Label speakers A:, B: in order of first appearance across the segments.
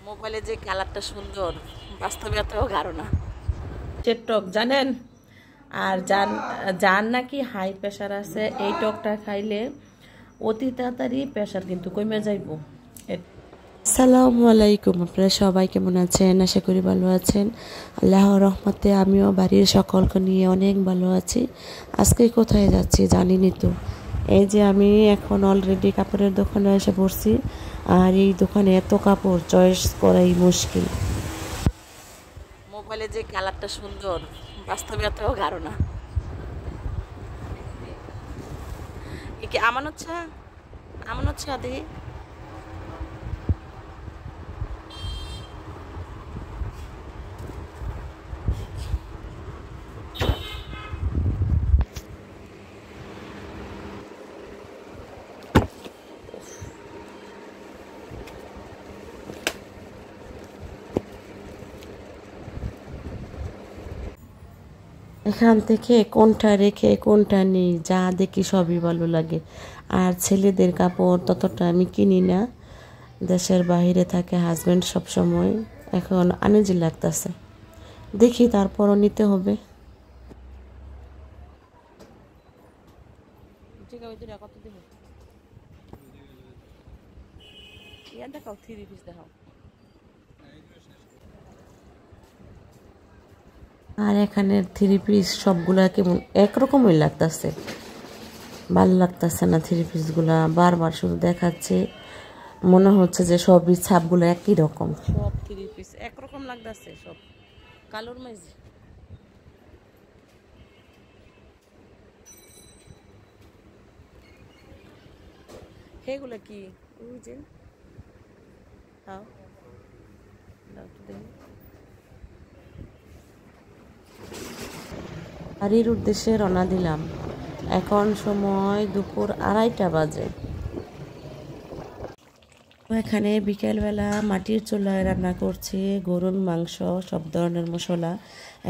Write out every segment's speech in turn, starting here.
A: মোবাইলে যে কালারটা সুন্দর, বাস্তবে এত গাঢ় না। টক জানেন? আর যার নাকি হাই প্রেশার আছে, এই টকটা খাইলে অতি তাড়াতাড়ি প্রেশার কিন্তু কমে যাইব।
B: আসসালামু আলাইকুম, আপনারা সবাই কেমন আছেন? আশা করি ভালো আছেন। আল্লাহর রহমতে আমিও বাড়ির সকলকে নিয়ে অনেক ভালো আছি। আজকে কোথায় যাচ্ছি জানিনি তো। এই যে আমি এখন অলরেডি কাপড়ের দোকানে এসে পড়ছি, আর এই দোকানে এত কাপড় চয়েস করাই মুশকিল।
A: মোবাইলে যে কালারটা সুন্দর, বাস্তবে এত গাঢ় না। কি আমন হচ্ছে আদি
B: এখান থেকে কোনটা রেখে কোনটা নেই, যা দেখি সবই ভালো লাগে। আর ছেলেদের কাপড় ততটা আমি কিনি না, দেশের বাইরে থাকে হাজব্যান্ড সব সময়। এখন আনিজি লাগতেছে, দেখি তারপরও নিতে হবে।
A: কত দিব? ইয়া দেখাও, 3 পিস দেখাও।
B: আর এখানে থ্রি পিস সবগুলা কেমন একরকমই লাগতেছে, ভালো লাগতেছে না। থ্রি পিসগুলা বারবার শুধু দেখাচ্ছে, মনে হচ্ছে যে সবই ছাপগুলো একই রকম।
A: সব 3 পিস একরকম লাগতেছে, সব কালোর মাঝে। সেগুলো কি? ওই যে খাও, দাও তো দেখি।
B: বাড়ির উদ্দেশ্যে রওনা দিলাম। এখন সময় দুপুর 2:30 বাজে। এখানে বিকেলবেলা মাটির চুলায় রান্না করছি গরুর মাংস, সব ধরনের মশলা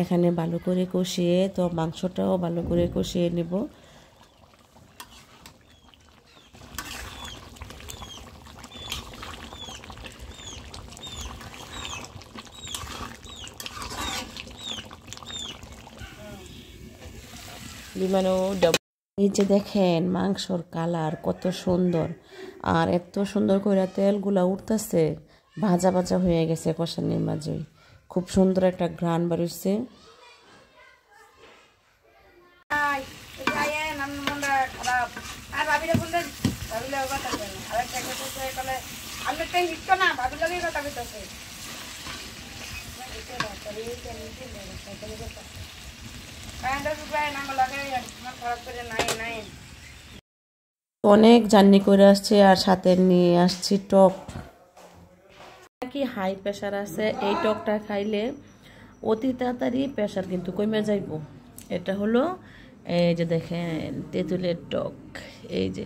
B: এখানে ভালো করে কষিয়ে, তো মাংসটাও ভালো করে কষিয়ে নেব। এই যে দেখেন মাংসর কালার কত সুন্দর, আর এত সুন্দর করে তেলগুলা উঠতেছে, ভাজা ভাজা হয়ে গেছে কষানির মাঝেই। খুব সুন্দর একটা ঘ্রাণ বেরোচ্ছে। অনেক জার্নি করে আসছে, আর সাথে নিয়ে আসছি টক।
A: কি হাই প্রেশার আছে, এই টকটা খাইলে অতি তাড়াতাড়ি প্রেশার কিন্তু কমে যাইব। এটা হলো, এই যে দেখেন, তেঁতুলের টক। এই যে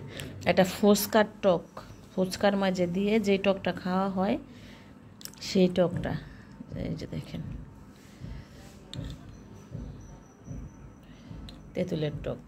A: এটা ফুচকার টক, ফুচকার মাঝে দিয়ে যে টকটা খাওয়া হয় সেই টকটা। এই যে দেখেন, তেঁতুলের টক।